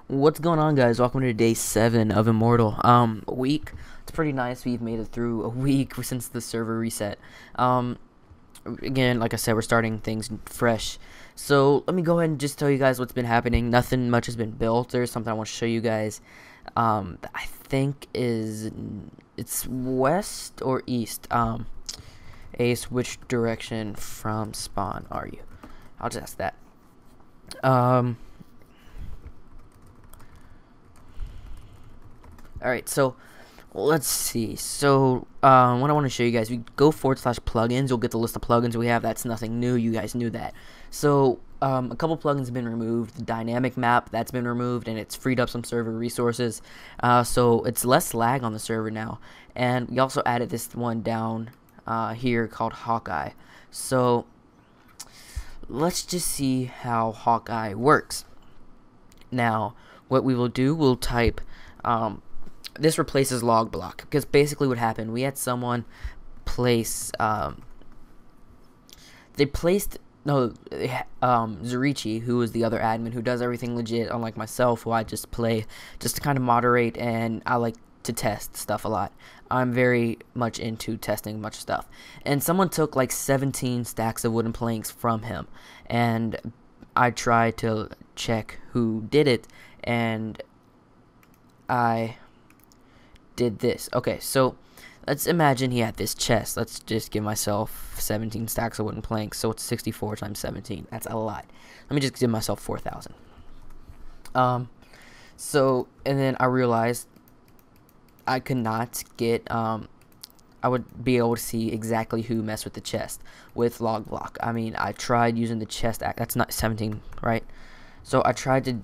What's going on, guys? Welcome to day 7 of Immortal. A week. It's pretty nice we've made it through a week since the server reset. Again, like I said, we're starting things fresh. So let me go ahead and just tell you guys what's been happening. Nothing much has been built. There's something I want to show you guys. I think it's west or east. Ace, which direction from spawn are you? I'll just ask that. Alright, so let's see. So what I want to show you guys, we go / plugins, you'll get the list of plugins we have. That's nothing new, you guys knew that. So a couple plugins have been removed. The dynamic map, that's been removed, and it's freed up some server resources. So it's less lag on the server now. And we also added this one down here called Hawkeye. So let's just see how Hawkeye works. Now, what we will do, we'll type this replaces log block, because basically what happened, we had someone place Zurichi, who is the other admin who does everything legit, unlike myself, who I just play just to kind of moderate, and I like to test stuff a lot. I'm very much into testing much stuff. And someone took like 17 stacks of wooden planks from him, and I tried to check who did it, and I did this. Okay, so let's imagine he had this chest. Let's just give myself 17 stacks of wooden planks, so it's 64 times 17. That's a lot. Let me just give myself 4,000. So, and then I realized I could not get, I would be able to see exactly who messed with the chest with log block. I mean, I tried using the chest, that's not 17, right? So I tried to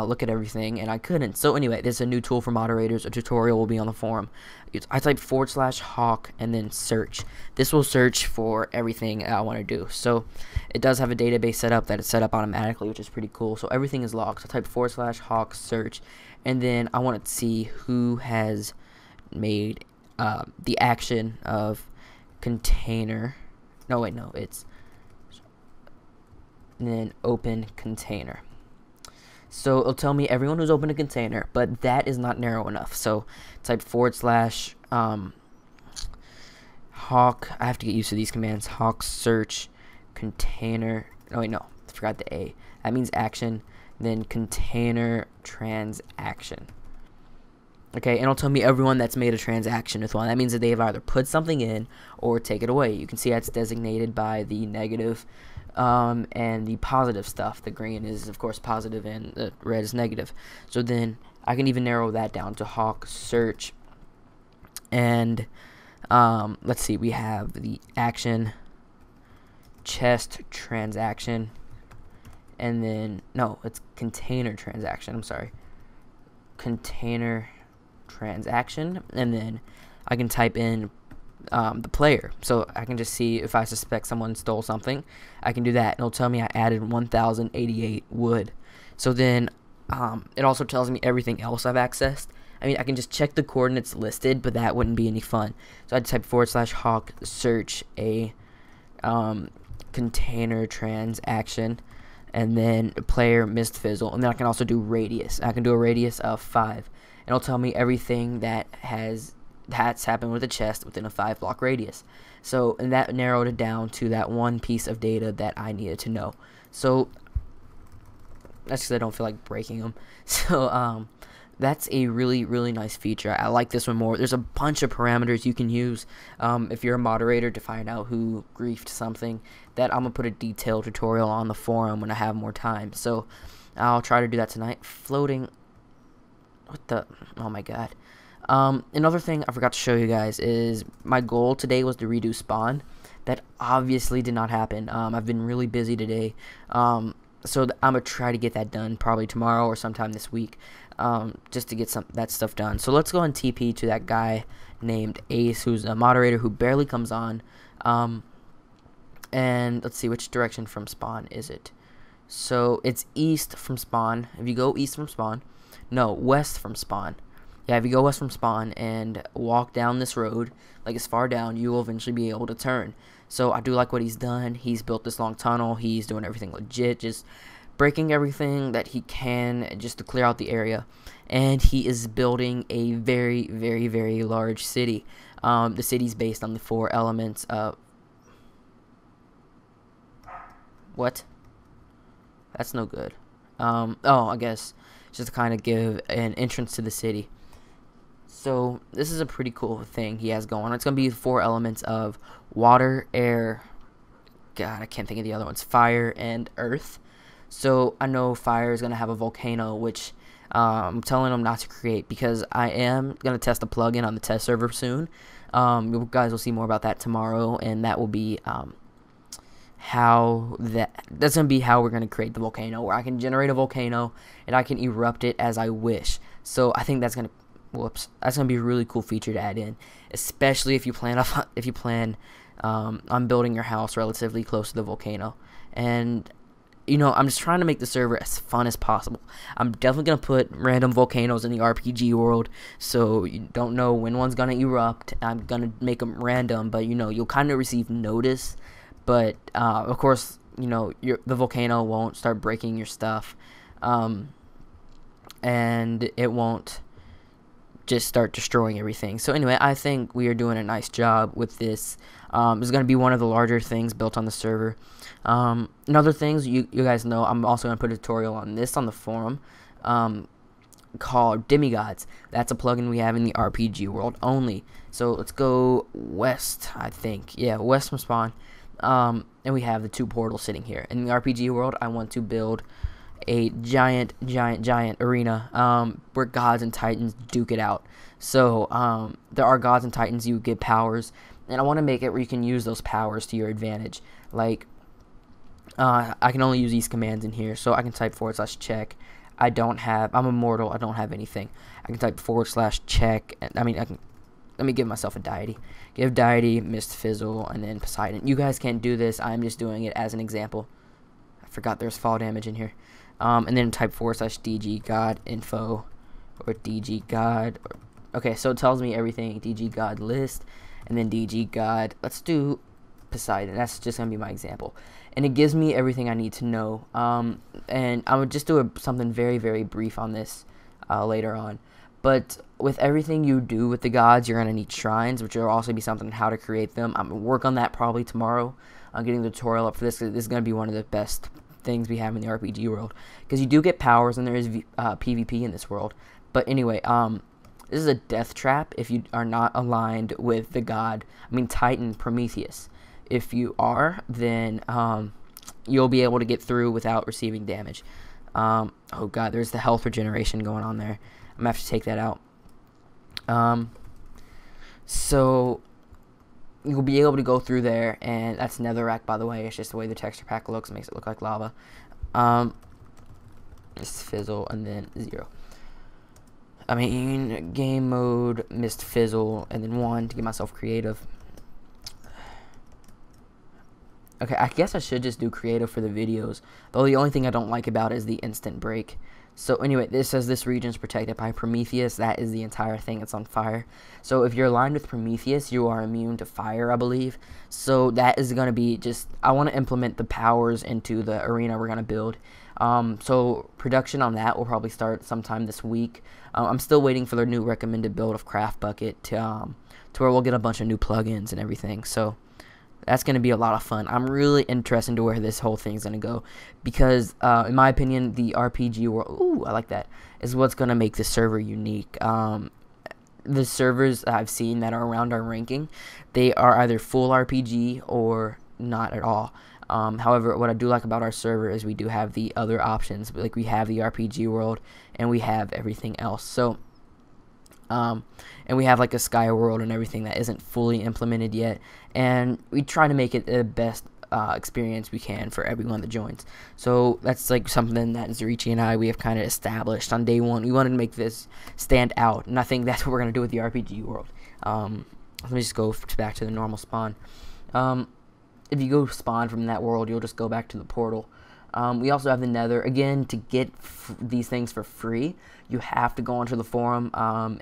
look at everything, and I couldn't. So anyway, there's a new tool for moderators. A tutorial will be on the forum. I type / hawk and then search. This will search for everything I want to do. So it does have a database set up that it's set up automatically, which is pretty cool. So everything is logged. So I type / hawk search, and then I want to see who has made the action of container. No, wait, no, it's and then open container. So it'll tell me everyone who's opened a container, but that is not narrow enough. So type / hawk. I have to get used to these commands. Hawk search container. Oh wait, no, I forgot the A. That means action. Then container transaction. Okay, and it'll tell me everyone that's made a transaction with one. That means that they've either put something in or take it away. You can see that's designated by the negative and the positive stuff. The green is, of course, positive, and the red is negative. So then I can even narrow that down to hawk search. And let's see, we have the action, chest transaction, and then, no, it's container transaction. I'm sorry. Container transaction, and then I can type in the player, so I can just see if I suspect someone stole something. I can do that, and it'll tell me I added 1088 wood. So then it also tells me everything else I've accessed. I mean, I can just check the coordinates listed, but that wouldn't be any fun. So I'd type / hawk search a container transaction, and then player missed fizzle, and then I can also do radius. I can do a radius of 5, and it'll tell me everything that's happened with the chest within a 5-block radius. So, and that narrowed it down to that one piece of data that I needed to know. So that's because I don't feel like breaking them. So that's a really, really nice feature. I like this one more. There's a bunch of parameters you can use if you're a moderator to find out who griefed something. That I'm gonna put a detailed tutorial on the forum when I have more time. So I'll try to do that tonight. Floating. What the? Oh my god. Another thing I forgot to show you guys is my goal today was to redo spawn. That obviously did not happen. I've been really busy today. So I'm gonna try to get that done probably tomorrow or sometime this week, just to get that stuff done. So let's go and TP to that guy named Ace, who's a moderator who barely comes on. And let's see, which direction from spawn is it? So it's east from spawn. If you go east from spawn, no, west from spawn. Yeah, if you go west from spawn and walk down this road, like as far down, you will eventually be able to turn. So I do like what he's done. He's built this long tunnel. He's doing everything legit, just breaking everything that he can just to clear out the area. And he is building a very, very, very large city. The city's based on the 4 elements of... What? That's no good. Oh, I guess just to kind of give an entrance to the city. So this is a pretty cool thing he has going on. It's going to be 4 elements of water, air, God, I can't think of the other ones, fire, and earth. So I know fire is going to have a volcano, which I'm telling them not to create because I am going to test a plugin on the test server soon. You guys will see more about that tomorrow, and that will be that's going to be how we're going to create the volcano, where I can generate a volcano and I can erupt it as I wish. So I think that's going to, that's going to be a really cool feature to add in, especially if you plan on building your house relatively close to the volcano. And you know, I'm just trying to make the server as fun as possible. I'm definitely going to put random volcanoes in the RPG world, so you don't know when one's going to erupt. I'm going to make them random, but you know, you'll kind of receive notice. But of course, you know, the volcano won't start breaking your stuff, and it won't just start destroying everything. So anyway, I think we are doing a nice job with this. It's going to be one of the larger things built on the server. And other things, you guys know, I'm also going to put a tutorial on this on the forum, called Demigods. That's a plugin we have in the RPG world only. So let's go west, I think. Yeah, west from spawn. And we have the 2 portals sitting here. In the RPG world, I want to build a giant arena where gods and titans duke it out. So there are gods and titans, you get powers, and I want to make it where you can use those powers to your advantage. Like I can only use these commands in here, so I can type /check. I'm immortal, I don't have anything. I can type /check, and let me give myself a deity. Give deity, Mist Fizzle, and then Poseidon. You guys can't do this, I'm just doing it as an example. I forgot there's fall damage in here. And then type /dg god info, or dg god. Okay, so it tells me everything, dg god list, and then dg god. Let's do Poseidon. That's just gonna be my example, and it gives me everything I need to know. And I would just do something very, very brief on this later on. But with everything you do with the gods, you're gonna need shrines, which will also be something how to create them. I'm gonna work on that probably tomorrow. I'm getting the tutorial up for this. This is gonna be one of the best things we have in the RPG world, because you do get powers and there is PvP in this world. But anyway, this is a death trap if you are not aligned with the god, Titan Prometheus. If you are, then you'll be able to get through without receiving damage. Oh god, there's the health regeneration going on there. I'm gonna have to take that out. So you'll be able to go through there, and that's netherrack, by the way. It's just the way the texture pack looks, makes it look like lava. Mist Fizzle, and then 0. Game mode, Mist Fizzle, and then 1 to get myself creative. Okay, I guess I should just do creative for the videos, though the only thing I don't like about it is the instant break. So anyway, this says this region is protected by Prometheus. That is the entire thing. It's on fire. So if you're aligned with Prometheus, you are immune to fire, I believe. So that is going to be just... I want to implement the powers into the arena we're going to build. So production on that will probably start sometime this week. I'm still waiting for the new recommended build of Craft Bucket to where we'll get a bunch of new plugins and everything. So that's going to be a lot of fun. I'm really interested to where this whole thing is going to go, because in my opinion, the RPG world, ooh, I like that, is what's going to make the server unique. The servers I've seen that are around our ranking, they are either full RPG or not at all. However, what I do like about our server is we do have the other options. Like, we have the RPG world and we have everything else. So and we have like a sky world and everything that isn't fully implemented yet, and we try to make it the best experience we can for everyone that joins. So that's like something that Zerichi and I, we have kind of established on day 1. We wanted to make this stand out, and I think that's what we're going to do with the RPG world. Let me just go back to the normal spawn. If you go spawn from that world, you'll just go back to the portal. We also have the nether. Again, to get these things for free, you have to go onto the forum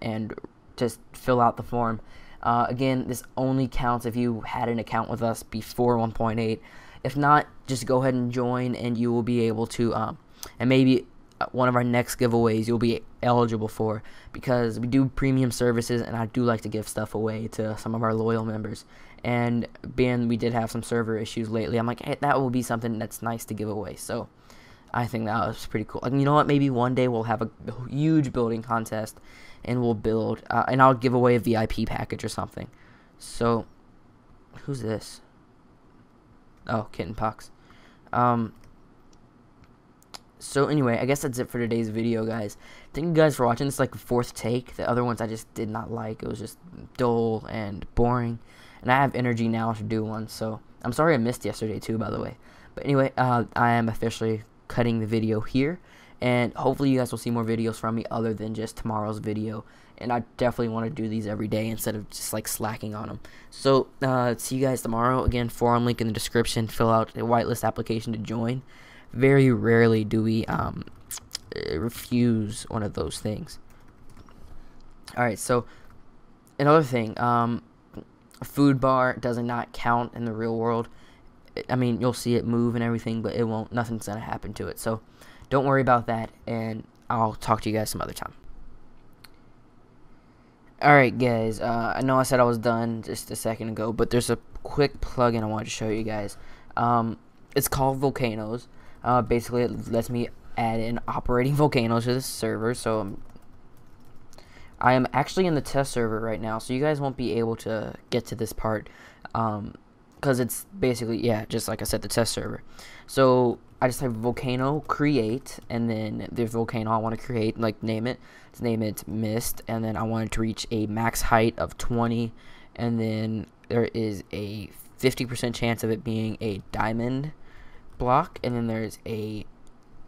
and just fill out the form. Again, this only counts if you had an account with us before 1.8. If not, just go ahead and join, and you will be able to, and maybe one of our next giveaways you'll be eligible for, because we do premium services, and I do like to give stuff away to some of our loyal members. And being we did have some server issues lately, I'm like, hey, that will be something that's nice to give away. So I think that was pretty cool. Like, you know what? Maybe one day we'll have a huge building contest, and we'll build, and I'll give away a VIP package or something. So, who's this? Oh, Kitten Pox. So anyway, I guess that's it for today's video, guys. Thank you guys for watching. This is like the 4th take. The other ones I just did not like. It was just dull and boring. And I have energy now to do one. So I'm sorry I missed yesterday too, by the way. But anyway, I am officially cutting the video here. And hopefully you guys will see more videos from me other than just tomorrow's video. And I definitely want to do these every day instead of just like slacking on them. So see you guys tomorrow. Again, forum link in the description. Fill out a whitelist application to join. Very rarely do we refuse one of those things. Alright, so another thing, a food bar does not count in the real world. I mean, you'll see it move and everything, but it won't. Nothing's gonna happen to it. So don't worry about that, and I'll talk to you guys some other time. Alright, guys, I know I said I was done just a second ago, but there's a quick plugin I wanted to show you guys. It's called Volcanoes. Basically, it lets me add in operating volcanoes to the server. So I am actually in the test server right now, so you guys won't be able to get to this part, because it's basically, yeah, just like I said, the test server. So I just type volcano create, and then the volcano I want to create, like name it. Let's name it Mist, and then I want it to reach a max height of 20, and then there is a 50% chance of it being a diamond block, and then there's a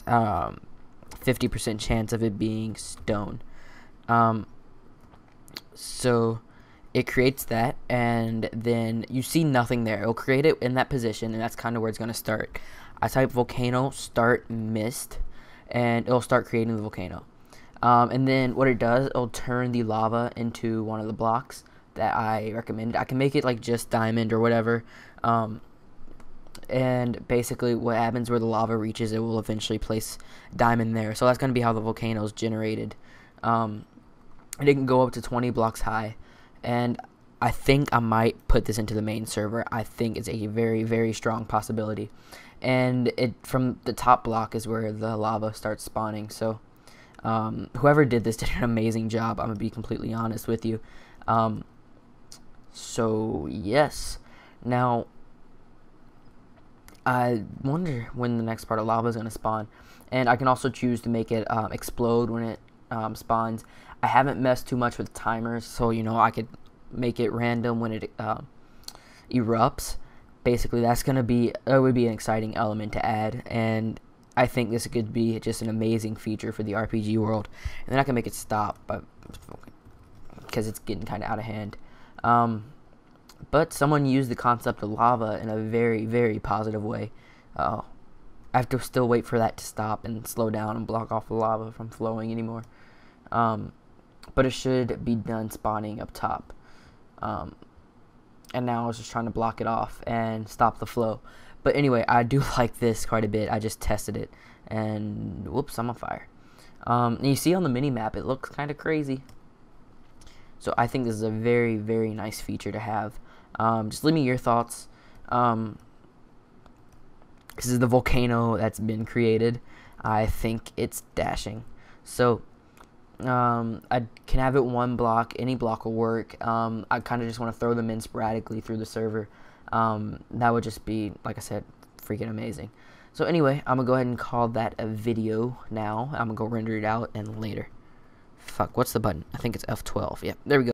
50% chance of it being stone. So it creates that, and then you see nothing there. It'll create it in that position, and that's kind of where it's going to start. I type volcano start mist, and it'll start creating the volcano. And then what it does, it'll turn the lava into one of the blocks that I recommended. I can make it like just diamond or whatever. And basically what happens where the lava reaches, it will eventually place diamond there. So that's going to be how the volcano is generated. And it can go up to 20 blocks high. And I think I might put this into the main server. I think it's a very, very strong possibility. And it from the top block is where the lava starts spawning. So whoever did this did an amazing job. I'm going to be completely honest with you. So yes. Now, I wonder when the next part of lava is going to spawn. And I can also choose to make it explode when it spawns. I haven't messed too much with timers, so you know I could make it random when it erupts. Basically, that would be an exciting element to add, and I think this could be just an amazing feature for the RPG world. And then I can make it stop, because it's getting kind of out of hand. But someone used the concept of lava in a very, very positive way. I have to still wait for that to stop and slow down and block off the lava from flowing anymore. But it should be done spawning up top. And now I was just trying to block it off and stop the flow. But anyway, I do like this quite a bit. I just tested it, and whoops, I'm on fire. And you see on the mini-map, it looks kind of crazy. So I think this is a very, very nice feature to have. Just leave me your thoughts. This is the volcano that's been created. I think it's dashing. So I can have it one block. Any block will work. I kind of just want to throw them in sporadically through the server. That would just be, like I said, freaking amazing. So anyway, I'm going to go ahead and call that a video now. I'm going to go render it out and later. Fuck, what's the button? I think it's F12. Yep, there we go.